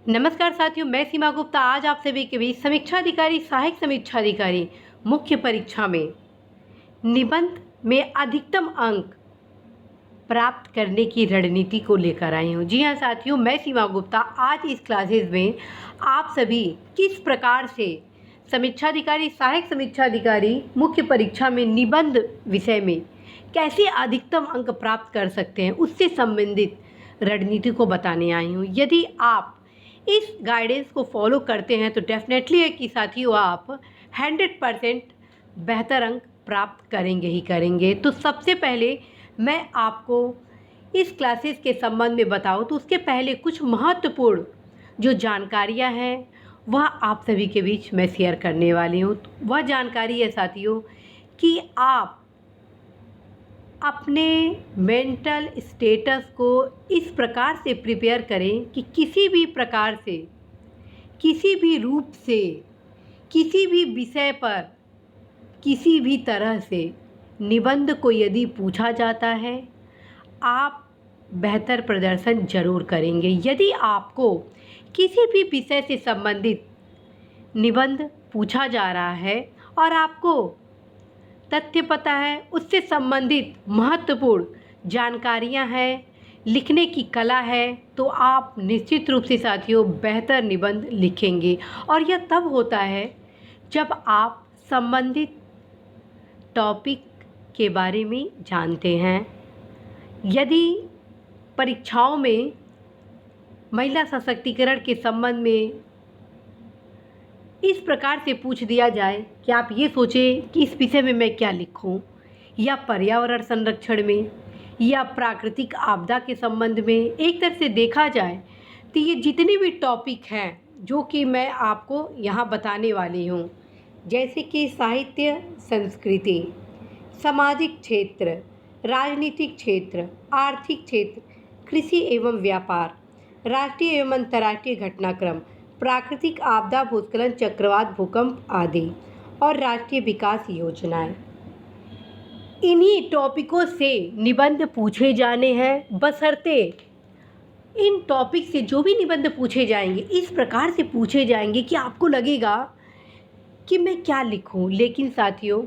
नमस्कार साथियों, मैं सीमा गुप्ता आज आप सभी के बीच समीक्षा अधिकारी, सहायक समीक्षा अधिकारी मुख्य परीक्षा में निबंध में अधिकतम अंक प्राप्त करने की रणनीति को लेकर आई हूँ। जी हाँ साथियों, मैं सीमा गुप्ता आज इस क्लासेस में आप सभी किस प्रकार से समीक्षा अधिकारी, सहायक समीक्षा अधिकारी मुख्य परीक्षा में निबंध विषय में कैसे अधिकतम अंक प्राप्त कर सकते हैं उससे संबंधित रणनीति को बताने आई हूँ। यदि आप इस गाइडेंस को फॉलो करते हैं तो डेफिनेटली है कि साथियों आप 100% बेहतर अंक प्राप्त करेंगे ही करेंगे। तो सबसे पहले मैं आपको इस क्लासेस के संबंध में बताऊं तो उसके पहले कुछ महत्वपूर्ण जो जानकारियां हैं वह आप सभी के बीच मैं शेयर करने वाली हूं। वह जानकारी है साथियों कि आप अपने मेंटल स्टेटस को इस प्रकार से प्रिपेयर करें कि किसी भी प्रकार से, किसी भी रूप से, किसी भी विषय पर, किसी भी तरह से निबंध को यदि पूछा जाता है आप बेहतर प्रदर्शन जरूर करेंगे। यदि आपको किसी भी विषय से संबंधित निबंध पूछा जा रहा है और आपको तथ्य पता है, उससे संबंधित महत्वपूर्ण जानकारियां हैं, लिखने की कला है, तो आप निश्चित रूप से साथियों बेहतर निबंध लिखेंगे। और यह तब होता है जब आप संबंधित टॉपिक के बारे में जानते हैं। यदि परीक्षाओं में महिला सशक्तिकरण के संबंध में इस प्रकार से पूछ दिया जाए कि आप ये सोचें कि इस विषय में मैं क्या लिखूं, या पर्यावरण संरक्षण में या प्राकृतिक आपदा के संबंध में, एक तरह से देखा जाए तो ये जितने भी टॉपिक हैं जो कि मैं आपको यहाँ बताने वाली हूँ, जैसे कि साहित्य, संस्कृति, सामाजिक क्षेत्र, राजनीतिक क्षेत्र, आर्थिक क्षेत्र, कृषि एवं व्यापार, राष्ट्रीय एवं अंतर्राष्ट्रीय घटनाक्रम, प्राकृतिक आपदा, भूस्खलन, चक्रवात, भूकंप आदि और राष्ट्रीय विकास योजनाएं, इन्हीं टॉपिकों से निबंध पूछे जाने हैं। बशर्ते इन टॉपिक से जो भी निबंध पूछे जाएंगे इस प्रकार से पूछे जाएंगे कि आपको लगेगा कि मैं क्या लिखूं। लेकिन साथियों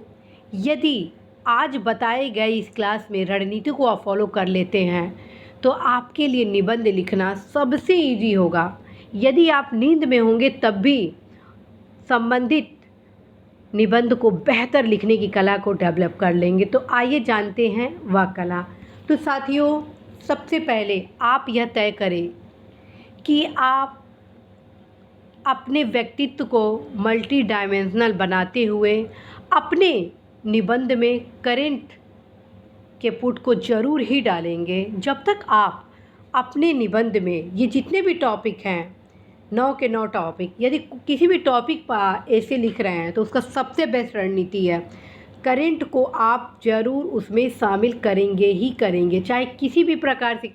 यदि आज बताए गए इस क्लास में रणनीति को आप फॉलो कर लेते हैं तो आपके लिए निबंध लिखना सबसे ईजी होगा। यदि आप नींद में होंगे तब भी संबंधित निबंध को बेहतर लिखने की कला को डेवलप कर लेंगे। तो आइए जानते हैं वह कला। तो साथियों सबसे पहले आप यह तय करें कि आप अपने व्यक्तित्व को मल्टी डायमेंशनल बनाते हुए अपने निबंध में करेंट के पुट को ज़रूर ही डालेंगे। जब तक आप अपने निबंध में ये जितने भी टॉपिक हैं 9 के 9 टॉपिक, यदि किसी भी टॉपिक पर ऐसे लिख रहे हैं तो उसका सबसे बेस्ट रणनीति है करेंट को आप ज़रूर उसमें शामिल करेंगे ही करेंगे, चाहे किसी भी प्रकार से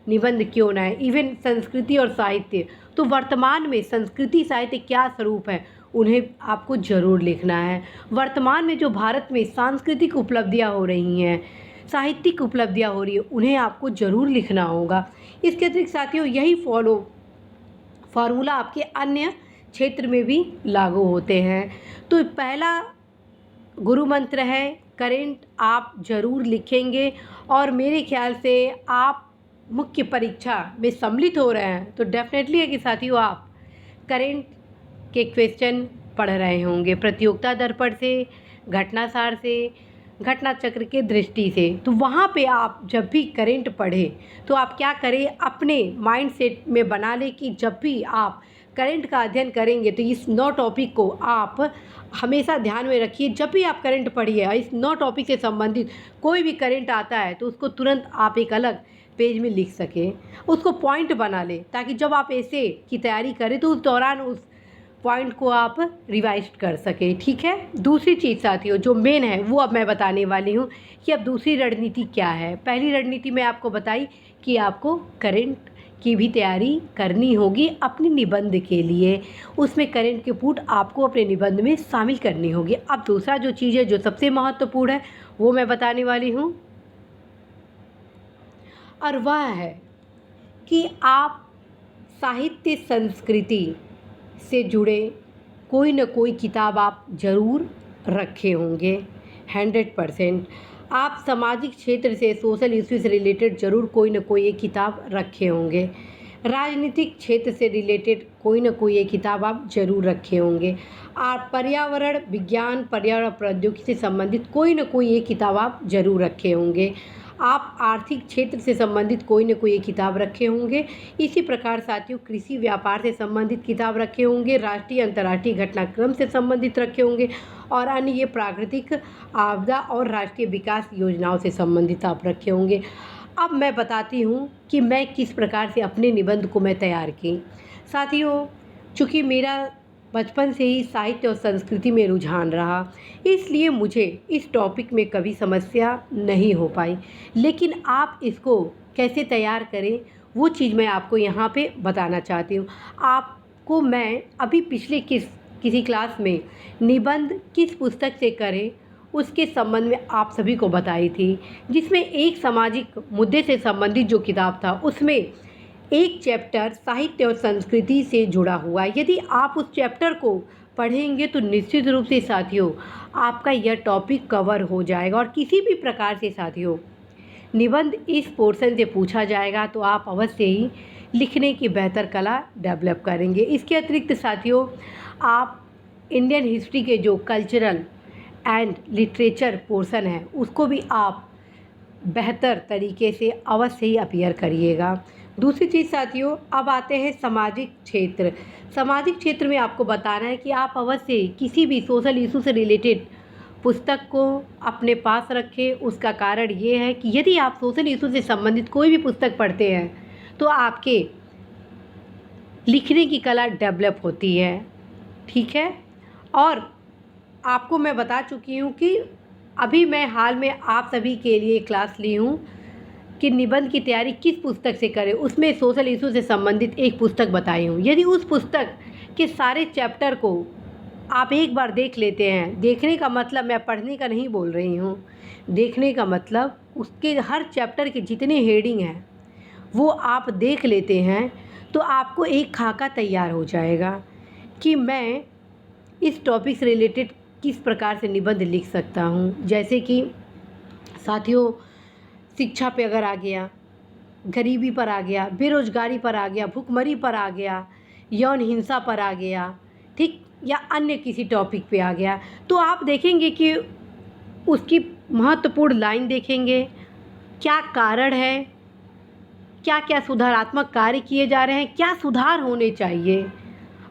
निबंध क्यों ना है। इवन संस्कृति और साहित्य, तो वर्तमान में संस्कृति साहित्य क्या स्वरूप है उन्हें आपको ज़रूर लिखना है। वर्तमान में जो भारत में सांस्कृतिक उपलब्धियां हो रही हैं, साहित्यिक उपलब्धियां हो रही है, उन्हें आपको ज़रूर लिखना होगा। इसके अतिरिक्त साथियों यही फार्मूला आपके अन्य क्षेत्र में भी लागू होते हैं। तो पहला गुरु मंत्र है करेंट आप ज़रूर लिखेंगे। और मेरे ख्याल से आप मुख्य परीक्षा में सम्मिलित हो रहे हैं तो डेफिनेटली है कि साथियों आप करेंट के क्वेश्चन पढ़ रहे होंगे, प्रतियोगिता दर्पण से, घटनासार से, घटना चक्र के दृष्टि से। तो वहाँ पे आप जब भी करेंट पढ़े तो आप क्या करें, अपने माइंड सेट में बना लें कि जब भी आप करेंट का अध्ययन करेंगे तो इस 9 टॉपिक को आप हमेशा ध्यान में रखिए। जब भी आप करेंट पढ़िए इस 9 टॉपिक से संबंधित कोई भी करेंट आता है तो उसको तुरंत आप एक अलग पेज में लिख सकें, उसको पॉइंट बना लें, ताकि जब आप ऐसे की तैयारी करें तो उस दौरान उस पॉइंट को आप रिवाइज कर सकें। ठीक है। दूसरी चीज़ साथियों जो मेन है वो अब मैं बताने वाली हूँ कि अब दूसरी रणनीति क्या है। पहली रणनीति मैं आपको बताई कि आपको करेंट की भी तैयारी करनी होगी अपने निबंध के लिए, उसमें करेंट के पुट आपको अपने निबंध में शामिल करनी होगी। अब दूसरा जो चीज़ है जो सबसे महत्वपूर्ण है वो मैं बताने वाली हूँ, और वह है कि आप साहित्य संस्कृति से जुड़े कोई न कोई किताब आप ज़रूर रखे होंगे। 100% आप सामाजिक क्षेत्र से, सोशल इश्यू से रिलेटेड ज़रूर कोई न कोई एक किताब रखे होंगे। राजनीतिक क्षेत्र से रिलेटेड कोई न कोई एक किताब आप ज़रूर रखे होंगे। आप पर्यावरण विज्ञान, पर्यावरण प्रौद्योगिकी से संबंधित कोई न कोई एक किताब आप ज़रूर रखे होंगे। आप आर्थिक क्षेत्र से संबंधित कोई न कोई एक किताब रखे होंगे। इसी प्रकार साथियों, कृषि व्यापार से संबंधित किताब रखे होंगे, राष्ट्रीय अंतर्राष्ट्रीय घटनाक्रम से संबंधित रखे होंगे और अन्य ये प्राकृतिक आपदा और राष्ट्रीय विकास योजनाओं से संबंधित आप रखे होंगे। अब मैं बताती हूँ कि मैं किस प्रकार से अपने निबंध को मैं तैयार की। साथियों, चूँकि मेरा बचपन से ही साहित्य और संस्कृति में रुझान रहा, इसलिए मुझे इस टॉपिक में कभी समस्या नहीं हो पाई। लेकिन आप इसको कैसे तैयार करें, वो चीज़ मैं आपको यहाँ पे बताना चाहती हूँ। आपको मैं अभी पिछले किसी क्लास में निबंध किस पुस्तक से करें उसके संबंध में आप सभी को बताई थी, जिसमें एक सामाजिक मुद्दे से संबंधित जो किताब था उसमें एक चैप्टर साहित्य और संस्कृति से जुड़ा हुआ है। यदि आप उस चैप्टर को पढ़ेंगे तो निश्चित रूप से साथियों आपका यह टॉपिक कवर हो जाएगा। और किसी भी प्रकार से साथियों निबंध इस पोर्शन से पूछा जाएगा तो आप अवश्य ही लिखने की बेहतर कला डेवलप करेंगे। इसके अतिरिक्त साथियों आप इंडियन हिस्ट्री के जो कल्चरल एंड लिटरेचर पोर्शन है उसको भी आप बेहतर तरीके से अवश्य ही अपीयर करिएगा। दूसरी चीज़ साथियों, अब आते हैं सामाजिक क्षेत्र। सामाजिक क्षेत्र में आपको बताना है कि आप अवश्य किसी भी सोशल इशू से रिलेटेड पुस्तक को अपने पास रखें। उसका कारण ये है कि यदि आप सोशल इशू से संबंधित कोई भी पुस्तक पढ़ते हैं तो आपके लिखने की कला डेवलप होती है, ठीक है। और आपको मैं बता चुकी हूँ कि अभी मैं हाल में आप सभी के लिए क्लास ली हूँ कि निबंध की तैयारी किस पुस्तक से करें। उसमें सोशल इशू से संबंधित एक पुस्तक बताई हूँ। यदि उस पुस्तक के सारे चैप्टर को आप एक बार देख लेते हैं, देखने का मतलब मैं पढ़ने का नहीं बोल रही हूँ, देखने का मतलब उसके हर चैप्टर के जितने हेडिंग हैं वो आप देख लेते हैं तो आपको एक खाका तैयार हो जाएगा कि मैं इस टॉपिक से रिलेटेड किस प्रकार से निबंध लिख सकता हूँ। जैसे कि साथियों शिक्षा पे अगर आ गया, गरीबी पर आ गया, बेरोजगारी पर आ गया, भुखमरी पर आ गया, यौन हिंसा पर आ गया, ठीक, या अन्य किसी टॉपिक पे आ गया, तो आप देखेंगे कि उसकी महत्वपूर्ण लाइन देखेंगे, क्या कारण है, क्या क्या सुधारात्मक कार्य किए जा रहे हैं, क्या सुधार होने चाहिए,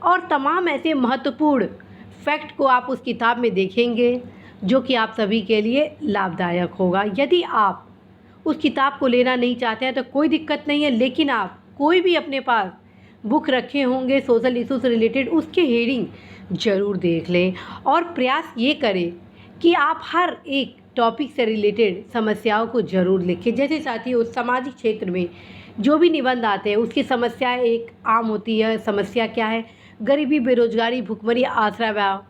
और तमाम ऐसे महत्वपूर्ण फैक्ट को आप उस किताब में देखेंगे जो कि आप सभी के लिए लाभदायक होगा। यदि आप उस किताब को लेना नहीं चाहते हैं तो कोई दिक्कत नहीं है, लेकिन आप कोई भी अपने पास बुक रखे होंगे सोशल इशू से रिलेटेड, उसके हेडिंग ज़रूर देख लें और प्रयास ये करें कि आप हर एक टॉपिक से रिलेटेड समस्याओं को ज़रूर लिखें। जैसे साथियों सामाजिक क्षेत्र में जो भी निबंध आते हैं उसकी समस्याएं एक आम होती है। समस्या क्या है? गरीबी, बेरोजगारी, भुखमरी, आश्रयवाद,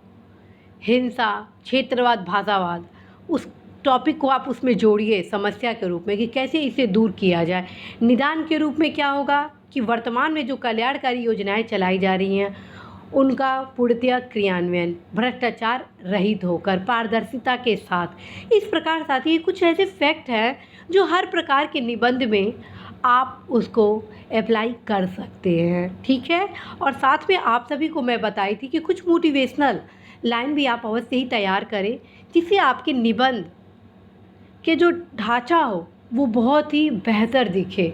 हिंसा, क्षेत्रवाद, भाषावाद। उस टॉपिक को आप उसमें जोड़िए समस्या के रूप में कि कैसे इसे दूर किया जाए। निदान के रूप में क्या होगा कि वर्तमान में जो कल्याणकारी योजनाएं चलाई जा रही हैं उनका पूर्णतः क्रियान्वयन भ्रष्टाचार रहित होकर पारदर्शिता के साथ। इस प्रकार साथ ही कुछ ऐसे फैक्ट हैं जो हर प्रकार के निबंध में आप उसको अप्लाई कर सकते हैं, ठीक है। और साथ में आप सभी को मैं बताई थी कि कुछ मोटिवेशनल लाइन भी आप अवश्य ही तैयार करें जिससे आपके निबंध के जो ढांचा हो वो बहुत ही बेहतर दिखे,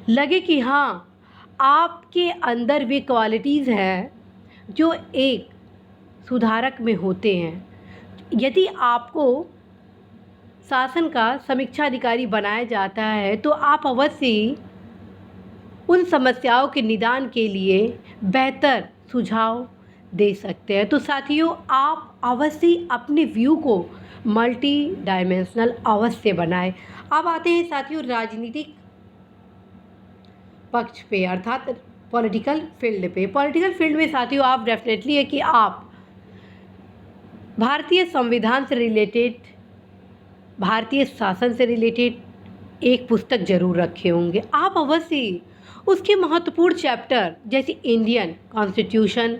लगे कि हाँ आपके अंदर वे क्वालिटीज़ हैं जो एक सुधारक में होते हैं। यदि आपको शासन का समीक्षा अधिकारी बनाया जाता है तो आप अवश्य ही उन समस्याओं के निदान के लिए बेहतर सुझाव दे सकते हैं। तो साथियों आप अवश्य अपने व्यू को मल्टी डायमेंशनल अवश्य बनाएं। अब आते हैं साथियों राजनीतिक पक्ष पे, अर्थात पॉलिटिकल फील्ड पे। पॉलिटिकल फील्ड में साथियों आप डेफिनेटली है कि आप भारतीय संविधान से रिलेटेड, भारतीय शासन से रिलेटेड एक पुस्तक ज़रूर रखे होंगे। आप अवश्य उसके महत्वपूर्ण चैप्टर जैसे इंडियन कॉन्स्टिट्यूशन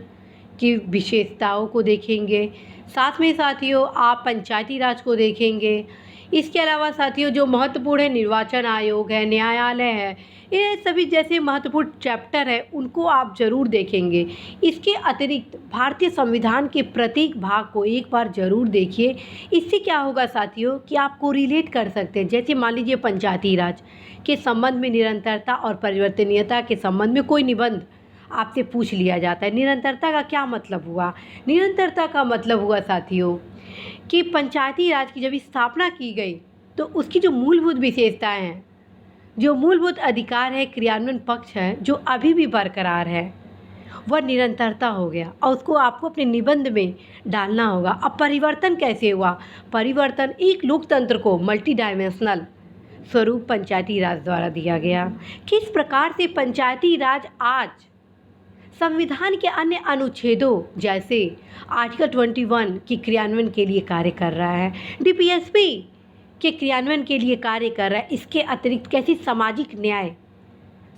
की विशेषताओं को देखेंगे। साथ में साथियों आप पंचायती राज को देखेंगे। इसके अलावा साथियों जो महत्वपूर्ण है निर्वाचन आयोग है, न्यायालय है, ये सभी जैसे महत्वपूर्ण चैप्टर है उनको आप ज़रूर देखेंगे। इसके अतिरिक्त भारतीय संविधान के प्रत्येक भाग को एक बार ज़रूर देखिए। इससे क्या होगा साथियों कि आप कोरिलेट कर सकते हैं। जैसे मान लीजिए पंचायती राज के संबंध में निरंतरता और परिवर्तनीयता के संबंध में कोई निबंध आपसे पूछ लिया जाता है। निरंतरता का क्या मतलब हुआ? निरंतरता का मतलब हुआ साथियों कि पंचायती राज की जब स्थापना की गई तो उसकी जो मूलभूत विशेषताएं हैं, जो मूलभूत अधिकार है, क्रियान्वयन पक्ष है जो अभी भी बरकरार है, वह निरंतरता हो गया और उसको आपको अपने निबंध में डालना होगा। अब परिवर्तन कैसे हुआ? परिवर्तन एक लोकतंत्र को मल्टी डायमेंशनल स्वरूप पंचायती राज द्वारा दिया गया। किस प्रकार से पंचायती राज आज संविधान के अन्य अनुच्छेदों जैसे आर्टिकल 21 की क्रियान्वयन के लिए कार्य कर रहा है, डीपीएसपी के क्रियान्वयन के लिए कार्य कर रहा है। इसके अतिरिक्त कैसी सामाजिक न्याय,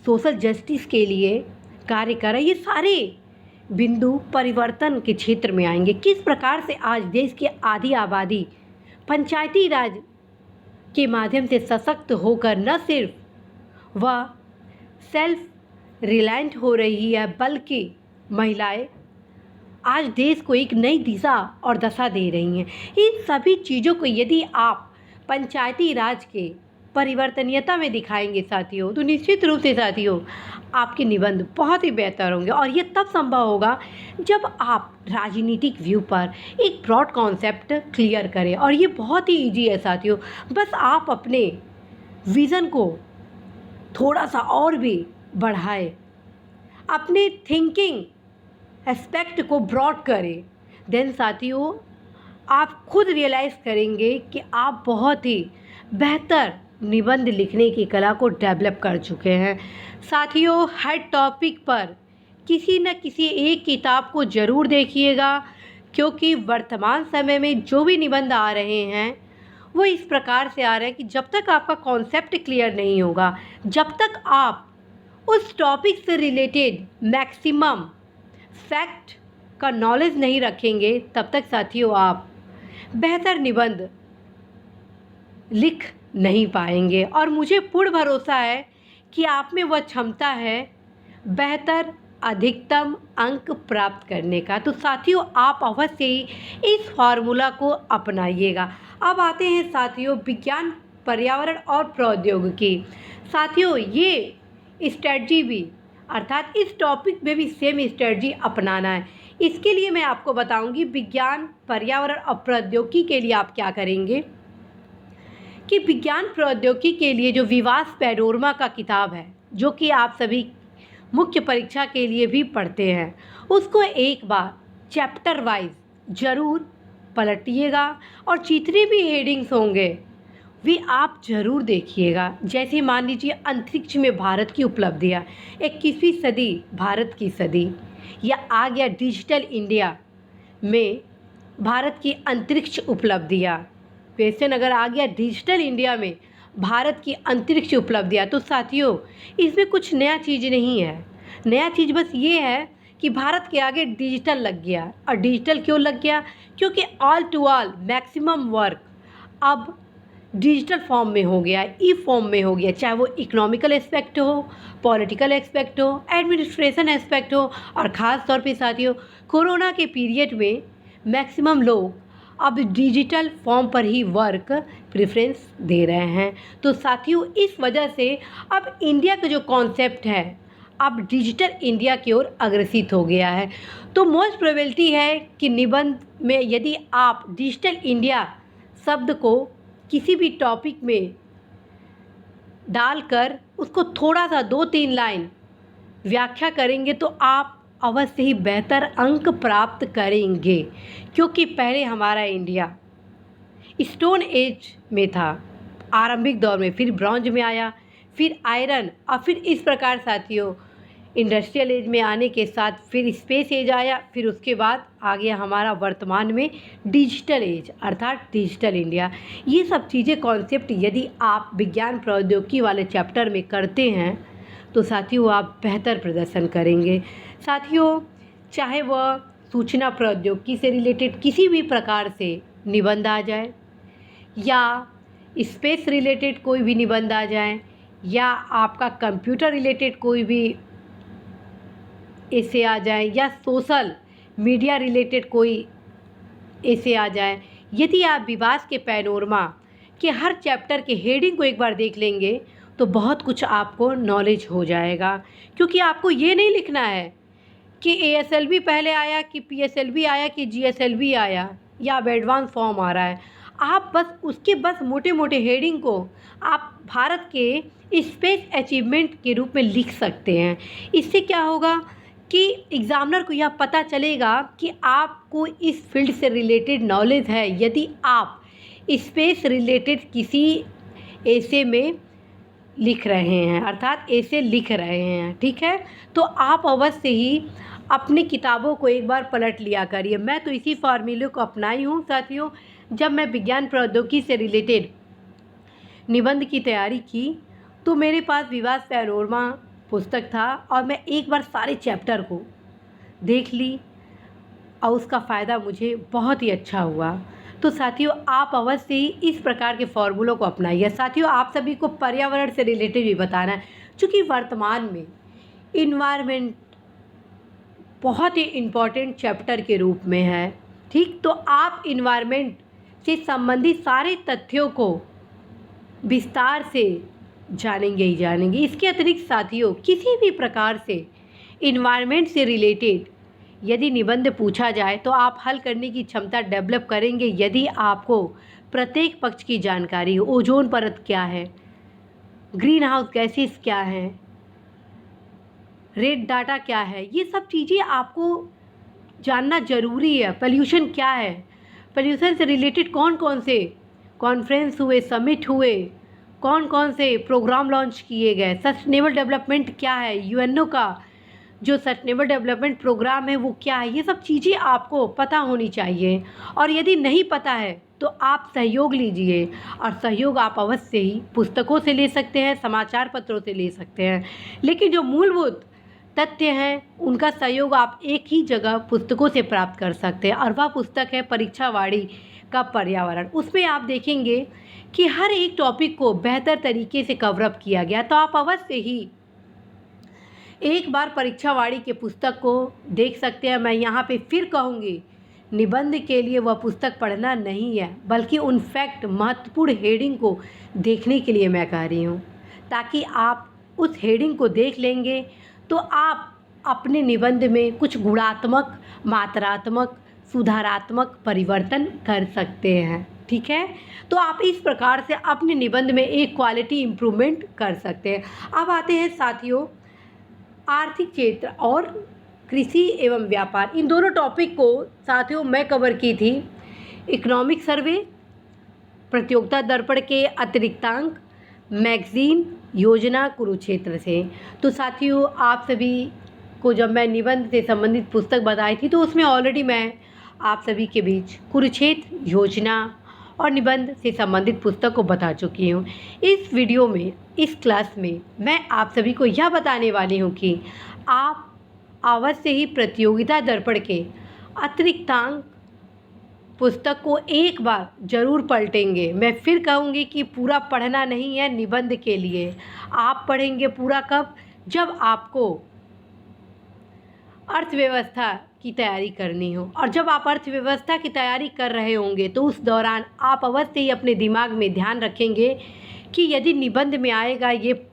सोशल जस्टिस के लिए कार्य कर रहा है। ये सारे बिंदु परिवर्तन के क्षेत्र में आएंगे। किस प्रकार से आज देश की आधी आबादी पंचायती राज के माध्यम से सशक्त होकर न सिर्फ वह सेल्फ रिलायंट हो रही है बल्कि महिलाएं आज देश को एक नई दिशा और दशा दे रही हैं। इन सभी चीज़ों को यदि आप पंचायती राज के परिवर्तनीयता में दिखाएंगे साथियों तो निश्चित रूप से साथियों आपके निबंध बहुत ही बेहतर होंगे। और ये तब संभव होगा जब आप राजनीतिक व्यू पर एक ब्रॉड कॉन्सेप्ट क्लियर करें। और ये बहुत ही ईजी है साथियों, बस आप अपने विज़न को थोड़ा सा और भी बढ़ाए, अपने थिंकिंग एस्पेक्ट को ब्रॉड करें, देन साथियों आप खुद रियलाइज़ करेंगे कि आप बहुत ही बेहतर निबंध लिखने की कला को डेवलप कर चुके हैं। साथियों हर टॉपिक पर किसी न किसी एक किताब को ज़रूर देखिएगा, क्योंकि वर्तमान समय में जो भी निबंध आ रहे हैं वो इस प्रकार से आ रहे हैं कि जब तक आपका कॉन्सेप्ट क्लियर नहीं होगा, जब तक आप उस टॉपिक से रिलेटेड मैक्सिमम फैक्ट का नॉलेज नहीं रखेंगे, तब तक साथियों आप बेहतर निबंध लिख नहीं पाएंगे। और मुझे पूर्ण भरोसा है कि आप में वह क्षमता है बेहतर अधिकतम अंक प्राप्त करने का। तो साथियों आप अवश्य ही इस फार्मूला को अपनाइएगा। अब आते हैं साथियों विज्ञान, पर्यावरण और प्रौद्योगिकी। साथियों ये स्ट्रेटजी भी अर्थात इस टॉपिक में भी सेम स्ट्रेटजी अपनाना है। इसके लिए मैं आपको बताऊंगी विज्ञान, पर्यावरण और प्रौद्योगिकी के लिए आप क्या करेंगे कि विज्ञान प्रौद्योगिकी के लिए जो विवास पैनोरमा का किताब है जो कि आप सभी मुख्य परीक्षा के लिए भी पढ़ते हैं, उसको एक बार चैप्टर वाइज ज़रूर पलटिएगा और जितने भी हेडिंग्स होंगे वे आप ज़रूर देखिएगा। जैसे मान लीजिए अंतरिक्ष में भारत की उपलब्धियाँ, 21वीं सदी भारत की सदी, या आ गया डिजिटल इंडिया में भारत की अंतरिक्ष उपलब्धियाँ। क्वेश्चन अगर आ गया डिजिटल इंडिया में भारत की अंतरिक्ष उपलब्धियाँ, तो साथियों इसमें कुछ नया चीज़ नहीं है। नया चीज़ बस ये है कि भारत के आगे डिजिटल लग गया। और डिजिटल क्यों लग गया? क्योंकि all to all maximum work अब डिजिटल फॉर्म में हो गया, ई फॉर्म में हो गया, चाहे वो इकोनॉमिकल एस्पेक्ट हो, पॉलिटिकल एस्पेक्ट हो, एडमिनिस्ट्रेशन एस्पेक्ट हो। और ख़ास तौर पे साथियों कोरोना के पीरियड में मैक्सिमम लोग अब डिजिटल फॉर्म पर ही वर्क प्रेफरेंस दे रहे हैं। तो साथियों इस वजह से अब इंडिया का जो कॉन्सेप्ट है अब डिजिटल इंडिया की ओर अग्रसित हो गया है। तो मोस्ट प्रोबेबिलिटी है कि निबंध में यदि आप डिजिटल इंडिया शब्द को किसी भी टॉपिक में डालकर उसको थोड़ा सा 2-3 लाइन व्याख्या करेंगे तो आप अवश्य ही बेहतर अंक प्राप्त करेंगे। क्योंकि पहले हमारा इंडिया स्टोन एज में था, आरंभिक दौर में, फिर ब्रॉन्ज में आया, फिर आयरन, और फिर इस प्रकार साथियों इंडस्ट्रियल एज में आने के साथ फिर स्पेस एज आया, फिर उसके बाद आ गया हमारा वर्तमान में डिजिटल एज अर्थात डिजिटल इंडिया। ये सब चीज़ें कॉन्सेप्ट यदि आप विज्ञान प्रौद्योगिकी वाले चैप्टर में करते हैं तो साथियों आप बेहतर प्रदर्शन करेंगे। साथियों, चाहे वह सूचना प्रौद्योगिकी से रिलेटेड किसी भी प्रकार से निबंध आ जाए, या स्पेस रिलेटेड कोई भी निबंध आ जाए, या आपका कंप्यूटर रिलेटेड कोई भी ऐसे आ जाए, या सोशल मीडिया रिलेटेड कोई ऐसे आ जाए, यदि आप विवाद के पैनोरमा के हर चैप्टर के हेडिंग को एक बार देख लेंगे तो बहुत कुछ आपको नॉलेज हो जाएगा। क्योंकि आपको ये नहीं लिखना है कि ASLB पहले आया कि PSLB आया कि GSLB आया या अब एडवांस फॉर्म आ रहा है। आप बस मोटे मोटे हेडिंग को आप भारत के स्पेस अचीवमेंट के रूप में लिख सकते हैं। इससे क्या होगा कि एग्ज़ामिनर को यह पता चलेगा कि आपको इस फील्ड से रिलेटेड नॉलेज है। यदि आप स्पेस रिलेटेड किसी ऐसे में लिख रहे हैं, अर्थात ऐसे लिख रहे हैं, ठीक है, तो आप अवश्य ही अपनी किताबों को एक बार पलट लिया करिए। मैं तो इसी फार्मूले को अपनाई हूँ साथियों। जब मैं विज्ञान प्रौद्योगिकी से रिलेटेड निबंध की तैयारी की तो मेरे पास विवाद पैनोरमा पुस्तक था और मैं एक बार सारे चैप्टर को देख ली और उसका फ़ायदा मुझे बहुत ही अच्छा हुआ। तो साथियों आप अवश्य ही इस प्रकार के फॉर्मूलों को अपनाइए। साथियों आप सभी को पर्यावरण से रिलेटेड भी बताना है, क्योंकि वर्तमान में इन्वायरमेंट बहुत ही इम्पॉर्टेंट चैप्टर के रूप में है, ठीक। तो आप इन्वायरमेंट से संबंधित सारे तथ्यों को विस्तार से जानेंगे ही जानेंगे। इसके अतिरिक्त साथियों किसी भी प्रकार से इन्वायरमेंट से रिलेटेड यदि निबंध पूछा जाए तो आप हल करने की क्षमता डेवलप करेंगे यदि आपको प्रत्येक पक्ष की जानकारी हो। ओजोन परत क्या है, ग्रीन हाउस गैसेस क्या है, रेड डाटा क्या है, ये सब चीज़ें आपको जानना ज़रूरी है। पोल्यूशन क्या है, पोल्यूशन से रिलेटेड कौन कौन से कॉन्फ्रेंस हुए, समिट हुए, कौन कौन से प्रोग्राम लॉन्च किए गए, सस्टेनेबल डेवलपमेंट क्या है, UNO का जो सस्टेनेबल डेवलपमेंट प्रोग्राम है वो क्या है, ये सब चीज़ें आपको पता होनी चाहिए। और यदि नहीं पता है तो आप सहयोग लीजिए, और सहयोग आप अवश्य ही पुस्तकों से ले सकते हैं, समाचार पत्रों से ले सकते हैं, लेकिन जो मूलभूत तथ्य हैं उनका सहयोग आप एक ही जगह पुस्तकों से प्राप्त कर सकते हैं, और वह पुस्तक है परीक्षावाड़ी का पर्यावरण। उसमें आप देखेंगे कि हर एक टॉपिक को बेहतर तरीके से कवरअप किया गया। तो आप अवश्य ही एक बार परीक्षावाड़ी के पुस्तक को देख सकते हैं। मैं यहाँ पे फिर कहूँगी, निबंध के लिए वह पुस्तक पढ़ना नहीं है, बल्कि उन फैक्ट महत्वपूर्ण हेडिंग को देखने के लिए मैं कह रही हूँ, ताकि आप उस हेडिंग को देख लेंगे तो आप अपने निबंध में कुछ गुणात्मक, मात्रात्मक, सुधारात्मक परिवर्तन कर सकते हैं, ठीक है। तो आप इस प्रकार से अपने निबंध में एक क्वालिटी इम्प्रूवमेंट कर सकते हैं। अब आते हैं साथियों आर्थिक क्षेत्र और कृषि एवं व्यापार, इन दोनों टॉपिक को साथियों मैं कवर की थी। इकोनॉमिक सर्वे, प्रतियोगिता दर्पण के अतिरिक्तांक, मैगजीन, योजना कुरुक्षेत्र से। तो साथियों आप सभी को जब मैं निबंध से संबंधित पुस्तक बताई थी तो उसमें ऑलरेडी मैं आप सभी के बीच कुरुक्षेत्र, योजना और निबंध से संबंधित पुस्तक को बता चुकी हूँ। इस वीडियो में, इस क्लास में मैं आप सभी को यह बताने वाली हूँ कि आप अवश्य ही प्रतियोगिता दर्पण के अतिरिक्तांक पुस्तक को एक बार ज़रूर पलटेंगे। मैं फिर कहूँगी कि पूरा पढ़ना नहीं है निबंध के लिए, आप पढ़ेंगे पूरा कब, जब आपको अर्थव्यवस्था की तैयारी करनी हो। और जब आप अर्थव्यवस्था की तैयारी कर रहे होंगे तो उस दौरान आप अवश्य ही अपने दिमाग में ध्यान रखेंगे कि यदि निबंध में आएगा ये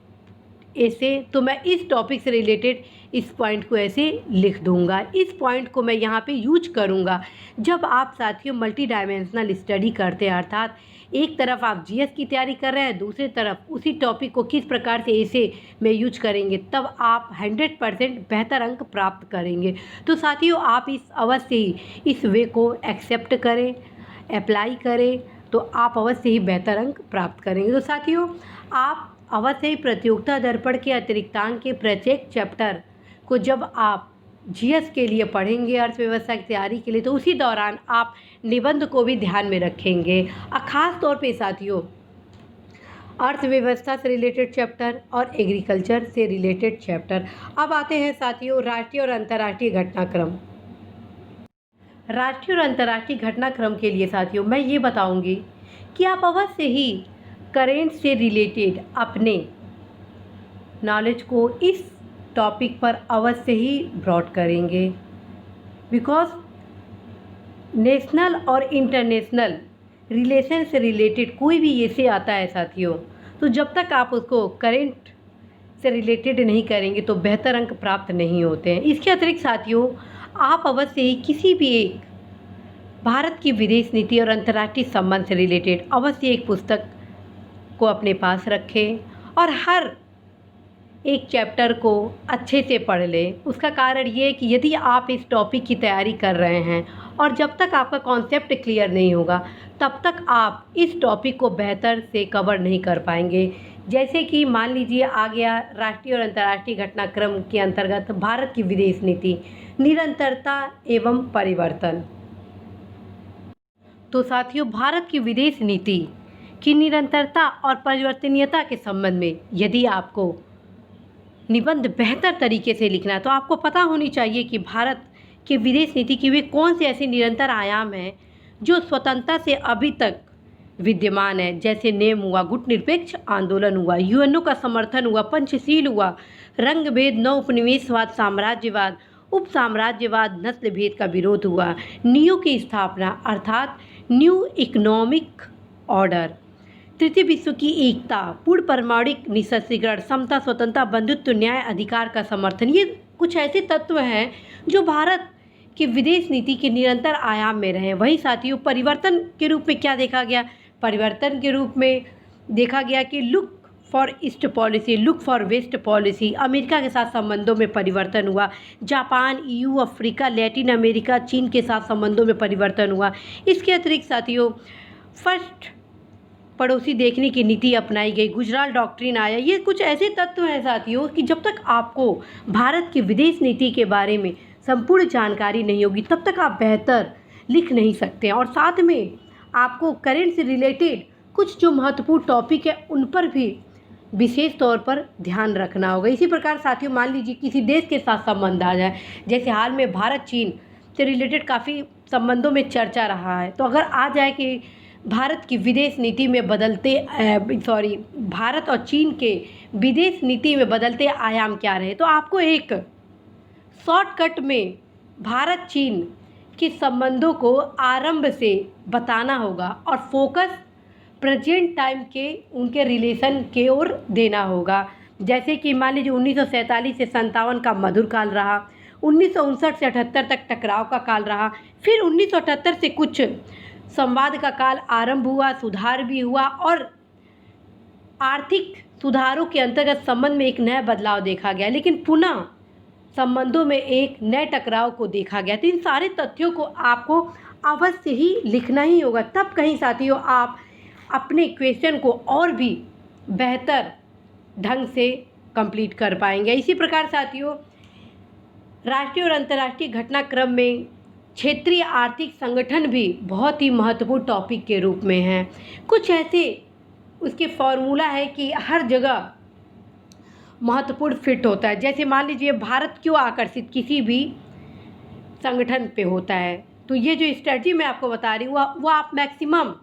ऐसे, तो मैं इस टॉपिक से रिलेटेड इस पॉइंट को ऐसे लिख दूंगा, इस पॉइंट को मैं यहाँ पे यूज करूँगा। जब आप साथियों मल्टी डायमेंशनल स्टडी करते हैं, अर्थात एक तरफ आप GS की तैयारी कर रहे हैं, दूसरी तरफ उसी टॉपिक को किस प्रकार से ऐसे में यूज करेंगे, तब आप 100% बेहतर अंक प्राप्त करेंगे। तो साथियों आप इस अवश्य ही इस वे को एक्सेप्ट करें, अप्लाई करें, तो आप अवश्य ही बेहतर अंक प्राप्त करेंगे। तो साथियों आप अवश्य ही प्रतियोगिता दर्पण के अतिरिक्तांक के प्रत्येक चैप्टर को जब आप GS के लिए पढ़ेंगे, अर्थव्यवस्था की तैयारी के लिए, तो उसी दौरान आप निबंध को भी ध्यान में रखेंगे। खास तौर पे साथियों अर्थव्यवस्था से रिलेटेड चैप्टर और एग्रीकल्चर से रिलेटेड चैप्टर। अब आते हैं साथियों राष्ट्रीय और अंतर्राष्ट्रीय घटनाक्रम। राष्ट्रीय और अंतर्राष्ट्रीय घटनाक्रम के लिए साथियों मैं ये बताऊंगी कि आप अवश्य ही करेंट से रिलेटेड अपने नॉलेज को इस टॉपिक पर अवश्य ही ब्रॉड करेंगे, बिकॉज नेशनल और इंटरनेशनल रिलेशन से रिलेटेड कोई भी ऐसे आता है साथियों, तो जब तक आप उसको करेंट से रिलेटेड नहीं करेंगे तो बेहतर अंक प्राप्त नहीं होते हैं। इसके अतिरिक्त साथियों आप अवश्य ही किसी भी एक भारत की विदेश नीति और अंतर्राष्ट्रीय संबंध से रिलेटेड अवश्य एक पुस्तक को अपने पास रखें और हर एक चैप्टर को अच्छे से पढ़ लें। उसका कारण ये है कि यदि आप इस टॉपिक की तैयारी कर रहे हैं और जब तक आपका कॉन्सेप्ट क्लियर नहीं होगा तब तक आप इस टॉपिक को बेहतर से कवर नहीं कर पाएंगे। जैसे कि मान लीजिए आ गया राष्ट्रीय और अंतर्राष्ट्रीय घटनाक्रम के अंतर्गत भारत की विदेश नीति, निरंतरता एवं परिवर्तन। तो साथियों भारत की विदेश नीति की निरंतरता और परिवर्तनीयता के संबंध में यदि आपको निबंध बेहतर तरीके से लिखना है तो आपको पता होनी चाहिए कि भारत के विदेश नीति के वे कौन से ऐसे निरंतर आयाम हैं जो स्वतंत्रता से अभी तक विद्यमान है। जैसे नेम हुआ, गुटनिरपेक्ष आंदोलन हुआ, यूएनओ का समर्थन हुआ, पंचशील हुआ, रंग भेद, नव उपनिवेशवाद, साम्राज्यवाद, उप साम्राज्यवाद, नस्ल भेद का विरोध हुआ, नियो की स्थापना अर्थात न्यू इकोनॉमिक ऑर्डर, तृतीय विश्व की एकता, पूर्ण परमाणुक निःशस्त्रीकरण, समता, स्वतंत्रता, बंधुत्व, न्याय, अधिकार का समर्थन। ये कुछ ऐसे तत्व हैं जो भारत की विदेश नीति के निरंतर आयाम में रहे। वही साथियों परिवर्तन के रूप में क्या देखा गया? परिवर्तन के रूप में देखा गया कि look for east policy, look for west policy, America के साथ संबंधों में परिवर्तन हुआ, Japan, EU, Africa, Latin America, चीन के साथ संबंधों में परिवर्तन हुआ। इसके अतिरिक्त साथियों फर्स्ट पड़ोसी देखने की नीति अपनाई गई, गुजराल डॉक्ट्रिन आया। ये कुछ ऐसे तत्व हैं साथियों कि जब तक आपको भारत की विदेश नीति के बारे में संपूर्ण जानकारी नहीं होगी तब तक आप बेहतर लिख नहीं सकते हैं। और साथ में आपको करेंट से रिलेटेड कुछ जो महत्वपूर्ण टॉपिक है उन पर भी विशेष तौर पर ध्यान रखना होगा। इसी प्रकार साथियों मान लीजिए किसी देश के साथ संबंध आ जाए, जैसे हाल में भारत चीन से रिलेटेड काफ़ी संबंधों में चर्चा रहा है, तो अगर आ जाए कि भारत की विदेश नीति में भारत और चीन के विदेश नीति में बदलते आयाम क्या रहे, तो आपको एक शॉर्टकट में भारत चीन के संबंधों को आरंभ से बताना होगा और फोकस प्रेजेंट टाइम के उनके रिलेशन के ओर देना होगा। जैसे कि मान लीजिए 1947 से 57 का मधुर काल रहा, 1959 से 78 तक टकराव का काल रहा, फिर 1978 से कुछ संवाद का काल आरंभ हुआ, सुधार भी हुआ और आर्थिक सुधारों के अंतर्गत संबंध में एक नया बदलाव देखा गया, लेकिन पुनः संबंधों में एक नए टकराव को देखा गया। तो इन सारे तथ्यों को आपको अवश्य ही लिखना ही होगा, तब कहीं साथियों आप अपने क्वेश्चन को और भी बेहतर ढंग से कंप्लीट कर पाएंगे। इसी प्रकार साथियों राष्ट्रीय और अंतर्राष्ट्रीय घटनाक्रम में क्षेत्रीय आर्थिक संगठन भी बहुत ही महत्वपूर्ण टॉपिक के रूप में हैं। कुछ ऐसे उसके फॉर्मूला है कि हर जगह महत्वपूर्ण फिट होता है। जैसे मान लीजिए भारत क्यों आकर्षित किसी भी संगठन पे होता है, तो ये जो स्ट्रेटजी मैं आपको बता रही हूँ वो आप मैक्सिमम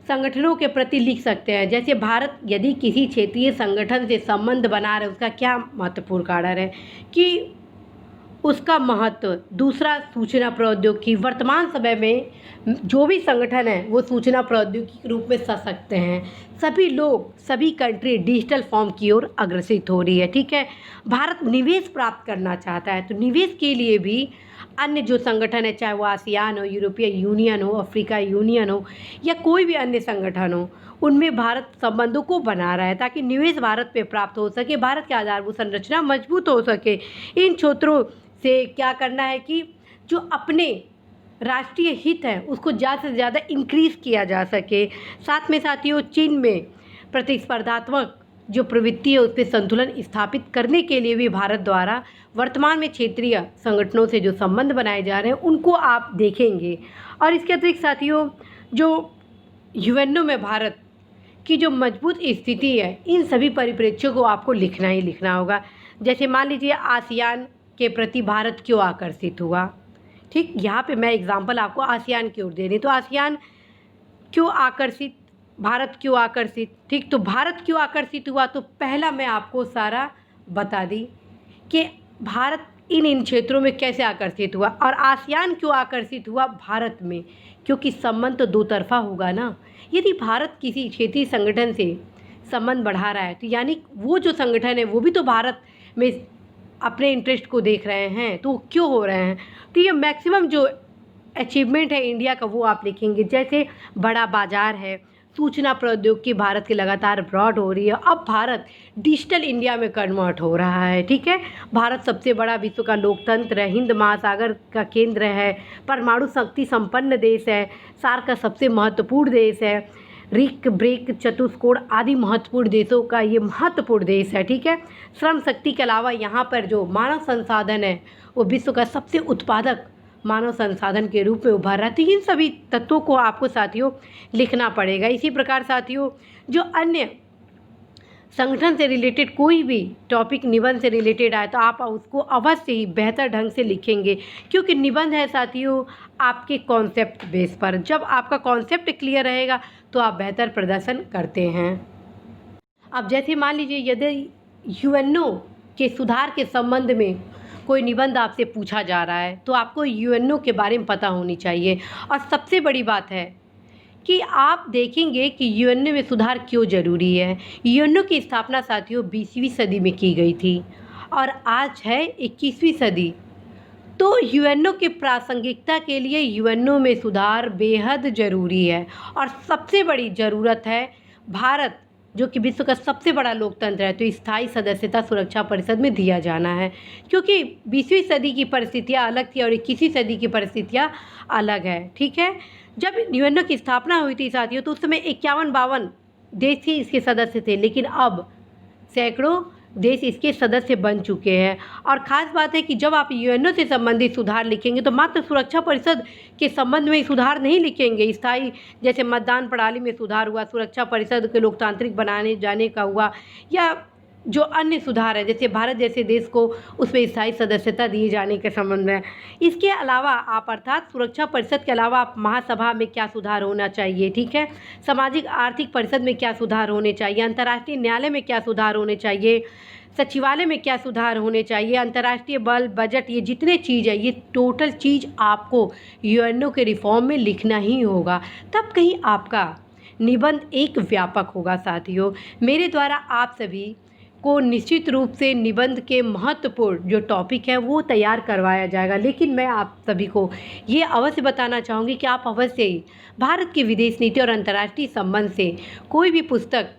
संगठनों के प्रति लिख सकते हैं। जैसे भारत यदि किसी क्षेत्रीय संगठन से संबंध बना रहे उसका क्या महत्वपूर्ण कारण है कि उसका महत्व। दूसरा सूचना प्रौद्योगिकी, वर्तमान समय में जो भी संगठन है वो सूचना प्रौद्योगिकी के रूप में सशक्त हैं। सभी लोग, सभी कंट्री डिजिटल फॉर्म की ओर अग्रसित हो रही है। ठीक है, भारत निवेश प्राप्त करना चाहता है, तो निवेश के लिए भी अन्य जो संगठन है, चाहे वो आसियान हो, यूरोपीय यूनियन हो, अफ्रीका यूनियन हो या कोई भी अन्य संगठन हो, उनमें भारत संबंधों को बना रहा है ताकि निवेश भारत पे प्राप्त हो सके, भारत की आधारभूत संरचना मजबूत हो सके। इन क्षेत्रों से क्या करना है कि जो अपने राष्ट्रीय हित है उसको ज़्यादा से ज़्यादा इंक्रीज़ किया जा सके। साथ में साथियों चीन में प्रतिस्पर्धात्मक जो प्रवृत्ति है उस पर संतुलन स्थापित करने के लिए भी भारत द्वारा वर्तमान में क्षेत्रीय संगठनों से जो संबंध बनाए जा रहे हैं उनको आप देखेंगे। और इसके अतिरिक्त साथियों जो यूएनओ में भारत की जो मजबूत स्थिति है, इन सभी परिप्रेक्ष्यों को आपको लिखना ही लिखना होगा। जैसे मान लीजिए आसियान के प्रति भारत क्यों आकर्षित हुआ, ठीक, यहाँ पे मैं एग्जांपल आपको आसियान की ओर दे रही, तो आसियान क्यों आकर्षित, भारत क्यों आकर्षित, ठीक, तो भारत क्यों आकर्षित हुआ, तो पहला मैं आपको सारा बता दी कि भारत इन क्षेत्रों में कैसे आकर्षित हुआ, और आसियान क्यों आकर्षित हुआ भारत में, क्योंकि संबंध तो दो तरफा होगा ना। यदि भारत किसी क्षेत्रीय संगठन से संबंध बढ़ा रहा है, तो यानी वो जो संगठन है वो भी तो भारत में अपने इंटरेस्ट को देख रहे हैं, तो वो क्यों हो रहे हैं। तो ये मैक्सिमम जो अचीवमेंट है इंडिया का वो आप लिखेंगे। जैसे बड़ा बाजार है, सूचना प्रौद्योगिकी भारत की लगातार ब्रॉड हो रही है, अब भारत डिजिटल इंडिया में कन्वर्ट हो रहा है, ठीक है। भारत सबसे बड़ा विश्व का लोकतंत्र है, हिंद महासागर का केंद्र है, परमाणु शक्ति संपन्न देश है, सार्क का सबसे महत्वपूर्ण देश है, रिक ब्रेक चतुष्कोण आदि महत्वपूर्ण देशों का ये महत्वपूर्ण देश है, ठीक है। श्रम शक्ति के अलावा यहाँ पर जो मानव संसाधन है वो विश्व का सबसे उत्पादक मानव संसाधन के रूप में उभर रहा है। तो इन सभी तत्वों को आपको साथियों लिखना पड़ेगा। इसी प्रकार साथियों जो अन्य संगठन से रिलेटेड कोई भी टॉपिक निबंध से रिलेटेड आए तो आप उसको अवश्य ही बेहतर ढंग से लिखेंगे, क्योंकि निबंध है साथियों आपके कॉन्सेप्ट बेस पर। जब आपका कॉन्सेप्ट क्लियर रहेगा तो आप बेहतर प्रदर्शन करते हैं। अब जैसे मान लीजिए यदि यूएनओ के सुधार के संबंध में कोई निबंध आपसे पूछा जा रहा है तो आपको यूएनओ के बारे में पता होनी चाहिए। और सबसे बड़ी बात है कि आप देखेंगे कि यूएनओ में सुधार क्यों ज़रूरी है। यूएनओ की स्थापना साथियों 20वीं सदी में की गई थी और आज है 21वीं सदी। तो यूएनओ की प्रासंगिकता के लिए यूएनओ में सुधार बेहद ज़रूरी है। और सबसे बड़ी ज़रूरत है भारत जो कि विश्व का सबसे बड़ा लोकतंत्र है तो स्थायी सदस्यता सुरक्षा परिषद में दिया जाना है, क्योंकि 20वीं सदी की परिस्थितियाँ अलग थी और 21वीं सदी की परिस्थितियाँ अलग है, ठीक है। जब यूएनओ की स्थापना हुई थी साथियों तो उस समय 51-52 देश ही इसके सदस्य थे, लेकिन अब सैकड़ों देश इसके सदस्य बन चुके हैं। और ख़ास बात है कि जब आप यूएनओ से संबंधित सुधार लिखेंगे तो मात्र सुरक्षा परिषद के संबंध में सुधार नहीं लिखेंगे। स्थायी जैसे मतदान प्रणाली में सुधार हुआ, सुरक्षा परिषद के लोकतांत्रिक बनाने जाने का हुआ, या जो अन्य सुधार है जैसे भारत जैसे देश को उसमें स्थायी सदस्यता दिए जाने के संबंध में। इसके अलावा आप अर्थात सुरक्षा परिषद के अलावा आप महासभा में क्या सुधार होना चाहिए, ठीक है, सामाजिक आर्थिक परिषद में क्या सुधार होने चाहिए, अंतर्राष्ट्रीय न्यायालय में क्या सुधार होने चाहिए, सचिवालय में क्या सुधार होने चाहिए, अंतर्राष्ट्रीय बल बजट, ये जितने चीज़ है ये टोटल चीज़ आपको यूएनओ के रिफॉर्म में लिखना ही होगा, तब कहीं आपका निबंध एक व्यापक होगा। साथियों मेरे द्वारा आप सभी को निश्चित रूप से निबंध के महत्वपूर्ण जो टॉपिक है वो तैयार करवाया जाएगा, लेकिन मैं आप सभी को ये अवश्य बताना चाहूँगी कि आप अवश्य ही भारत की विदेश नीति और अंतर्राष्ट्रीय संबंध से कोई भी पुस्तक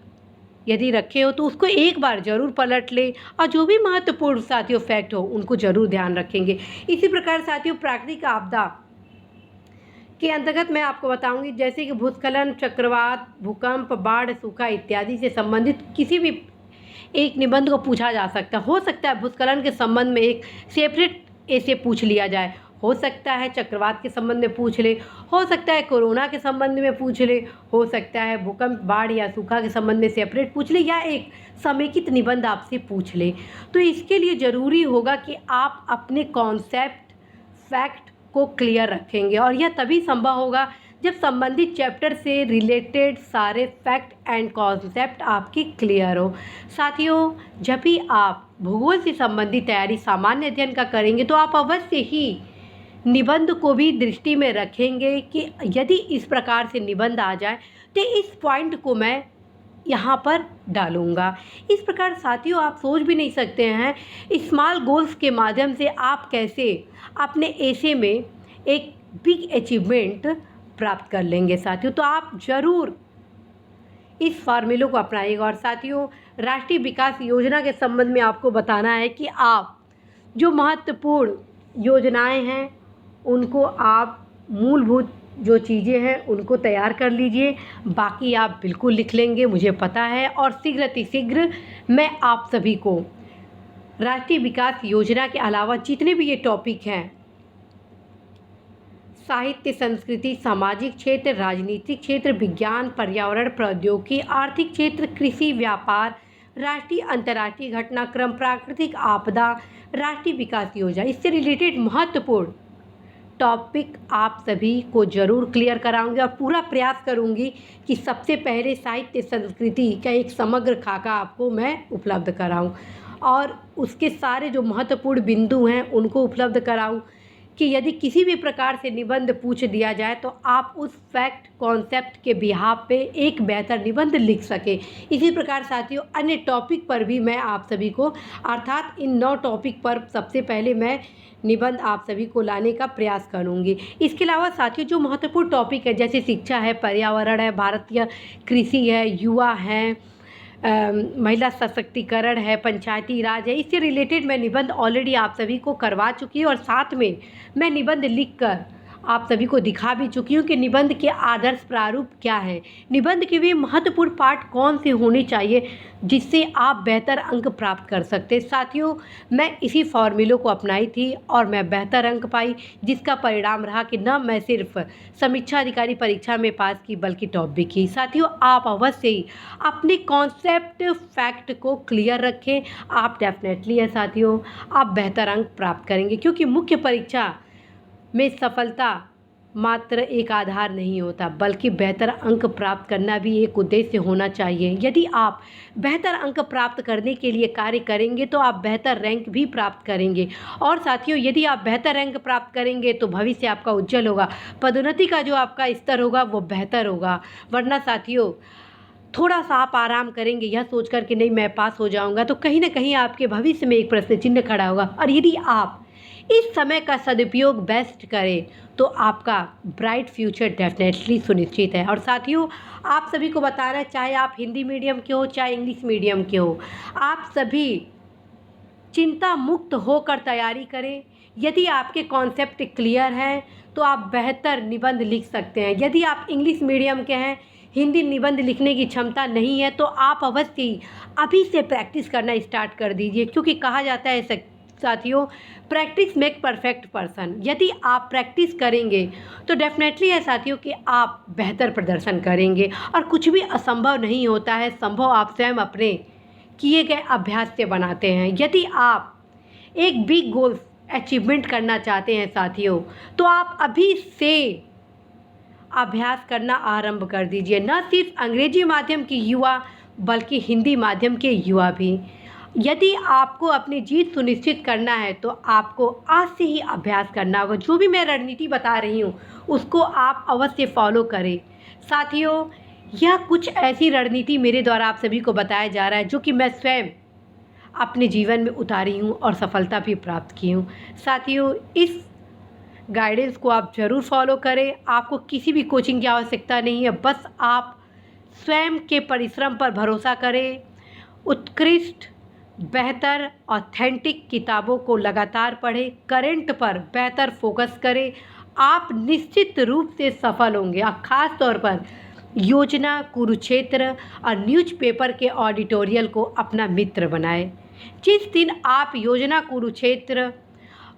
यदि रखे हो तो उसको एक बार ज़रूर पलट ले और जो भी महत्वपूर्ण साथियों फैक्ट हो उनको ज़रूर ध्यान रखेंगे। इसी प्रकार साथियों प्राकृतिक आपदा के अंतर्गत मैं आपको बताऊंगी जैसे कि भूस्खलन, चक्रवात, भूकंप, बाढ़, सूखा इत्यादि से संबंधित किसी भी एक निबंध को पूछा जा सकता है। हो सकता है भूस्खलन के संबंध में एक सेपरेट ऐसे पूछ लिया जाए, हो सकता है चक्रवात के संबंध में पूछ ले, हो सकता है कोरोना के संबंध में पूछ ले, हो सकता है भूकंप, बाढ़ या सूखा के संबंध में सेपरेट पूछ ले, या एक समेकित निबंध आपसे पूछ ले। तो इसके लिए ज़रूरी होगा कि आप अपने कॉन्सेप्ट फैक्ट को क्लियर रखेंगे और यह तभी संभव होगा जब संबंधित चैप्टर से रिलेटेड सारे फैक्ट एंड कॉन्सेप्ट आपके क्लियर हो। साथियों जब भी आप भूगोल से संबंधित तैयारी सामान्य अध्ययन का करेंगे तो आप अवश्य ही निबंध को भी दृष्टि में रखेंगे कि यदि इस प्रकार से निबंध आ जाए तो इस पॉइंट को मैं यहाँ पर डालूँगा। इस प्रकार साथियों आप सोच भी नहीं सकते हैं स्मॉल गोल्स के माध्यम से आप कैसे अपने एसे में एक बिग अचीवमेंट प्राप्त कर लेंगे। साथियों तो आप ज़रूर इस फार्मूले को अपनाइएगा। और साथियों राष्ट्रीय विकास योजना के संबंध में आपको बताना है कि आप जो महत्वपूर्ण योजनाएं हैं उनको आप मूलभूत जो चीज़ें हैं उनको तैयार कर लीजिए, बाकी आप बिल्कुल लिख लेंगे मुझे पता है। और शीघ्र मैं आप सभी को राष्ट्रीय विकास योजना के अलावा जितने भी ये टॉपिक हैं साहित्य, संस्कृति, सामाजिक क्षेत्र, राजनीतिक क्षेत्र, विज्ञान, पर्यावरण, प्रौद्योगिकी, आर्थिक क्षेत्र, कृषि, व्यापार, राष्ट्रीय अंतर्राष्ट्रीय घटनाक्रम, प्राकृतिक आपदा, राष्ट्रीय विकास योजना, इससे रिलेटेड महत्वपूर्ण टॉपिक आप सभी को ज़रूर क्लियर कराऊंगी और पूरा प्रयास करूंगी कि सबसे पहले साहित्य संस्कृति का एक समग्र खाका आपको मैं उपलब्ध कराऊं और उसके सारे जो महत्वपूर्ण बिंदु हैं उनको उपलब्ध कराऊं कि यदि किसी भी प्रकार से निबंध पूछ दिया जाए तो आप उस फैक्ट कॉन्सेप्ट के बिहाफ पे एक बेहतर निबंध लिख सकें। इसी प्रकार साथियों अन्य टॉपिक पर भी मैं आप सभी को अर्थात इन 9 टॉपिक पर सबसे पहले मैं निबंध आप सभी को लाने का प्रयास करूंगी। इसके अलावा साथियों जो महत्वपूर्ण टॉपिक है जैसे शिक्षा है, पर्यावरण है, भारतीय कृषि है, युवा है, महिला सशक्तिकरण है, पंचायती राज है, इससे रिलेटेड मैं निबंध ऑलरेडी आप सभी को करवा चुकी हूँ और साथ में मैं निबंध लिखकर आप सभी को दिखा भी चुकी हूँ कि निबंध के आदर्श प्रारूप क्या है, निबंध के भी महत्वपूर्ण पार्ट कौन से होने चाहिए जिससे आप बेहतर अंक प्राप्त कर सकते। साथियों मैं इसी फॉर्मूलों को अपनाई थी और मैं बेहतर अंक पाई, जिसका परिणाम रहा कि न मैं सिर्फ समीक्षा अधिकारी परीक्षा में पास की बल्कि टॉप भी की। साथियों आप अवश्य ही अपने कॉन्सेप्ट फैक्ट को क्लियर रखें, आप डेफिनेटली है साथियों आप बेहतर अंक प्राप्त करेंगे, क्योंकि मुख्य परीक्षा में सफलता मात्र एक आधार नहीं होता बल्कि बेहतर अंक प्राप्त करना भी एक उद्देश्य होना चाहिए। यदि आप बेहतर अंक प्राप्त करने के लिए कार्य करेंगे तो आप बेहतर रैंक भी प्राप्त करेंगे और साथियों यदि आप बेहतर रैंक प्राप्त करेंगे तो भविष्य आपका उज्जवल होगा, पदोन्नति का जो आपका स्तर होगा वो बेहतर होगा। वरना साथियों थोड़ा सा आप आराम करेंगे यह सोच कर कि नहीं मैं पास हो जाऊंगा तो कहीं ना कहीं आपके भविष्य में एक प्रश्न चिन्ह खड़ा होगा। और यदि आप इस समय का सदुपयोग बेस्ट करें तो आपका ब्राइट फ्यूचर डेफिनेटली सुनिश्चित है। और साथियों आप सभी को बताना है चाहे आप हिंदी मीडियम के हो चाहे इंग्लिश मीडियम के हो, आप सभी चिंता मुक्त होकर तैयारी करें। यदि आपके कॉन्सेप्ट क्लियर हैं तो आप बेहतर निबंध लिख सकते हैं। यदि आप इंग्लिश मीडियम के हैं, हिंदी निबंध लिखने की क्षमता नहीं है तो आप अवश्य ही अभी से प्रैक्टिस करना स्टार्ट कर दीजिए, क्योंकि कहा जाता है साथियों प्रैक्टिस मेक परफेक्ट पर्सन। यदि आप प्रैक्टिस करेंगे तो डेफिनेटली है साथियों कि आप बेहतर प्रदर्शन करेंगे और कुछ भी असंभव नहीं होता है, संभव आप स्वयं अपने किए गए अभ्यास से बनाते हैं। यदि आप एक बिग गोल अचीवमेंट करना चाहते हैं साथियों तो आप अभी से अभ्यास करना आरंभ कर दीजिए, न सिर्फ अंग्रेजी माध्यम के युवा बल्कि हिंदी माध्यम के युवा भी। यदि आपको अपनी जीत सुनिश्चित करना है तो आपको आज से ही अभ्यास करना होगा। जो भी मैं रणनीति बता रही हूँ उसको आप अवश्य फॉलो करें। साथियों यह कुछ ऐसी रणनीति मेरे द्वारा आप सभी को बताया जा रहा है जो कि मैं स्वयं अपने जीवन में उतारी हूँ और सफलता भी प्राप्त की हूँ। साथियों इस गाइडेंस को आप ज़रूर फॉलो करें, आपको किसी भी कोचिंग की आवश्यकता नहीं है, बस आप स्वयं के परिश्रम पर भरोसा करें, उत्कृष्ट बेहतर ऑथेंटिक किताबों को लगातार पढ़ें, करंट पर बेहतर फोकस करें, आप निश्चित रूप से सफल होंगे। और ख़ास तौर पर योजना, कुरुक्षेत्र और न्यूज़पेपर के एडिटोरियल को अपना मित्र बनाएं। जिस दिन आप योजना, कुरुक्षेत्र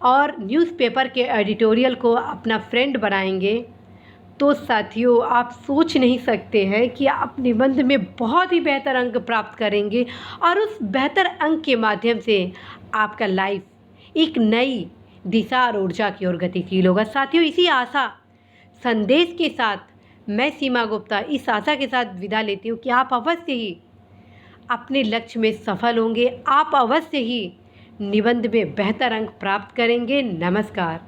और न्यूज़पेपर के एडिटोरियल को अपना फ्रेंड बनाएंगे तो साथियों आप सोच नहीं सकते हैं कि आप निबंध में बहुत ही बेहतर अंक प्राप्त करेंगे और उस बेहतर अंक के माध्यम से आपका लाइफ एक नई दिशा और ऊर्जा की ओर गतिशील होगा। साथियों इसी आशा संदेश के साथ मैं सीमा गुप्ता इस आशा के साथ विदा लेती हूँ कि आप अवश्य ही अपने लक्ष्य में सफल होंगे, आप अवश्य ही निबंध में बेहतर अंक प्राप्त करेंगे। नमस्कार।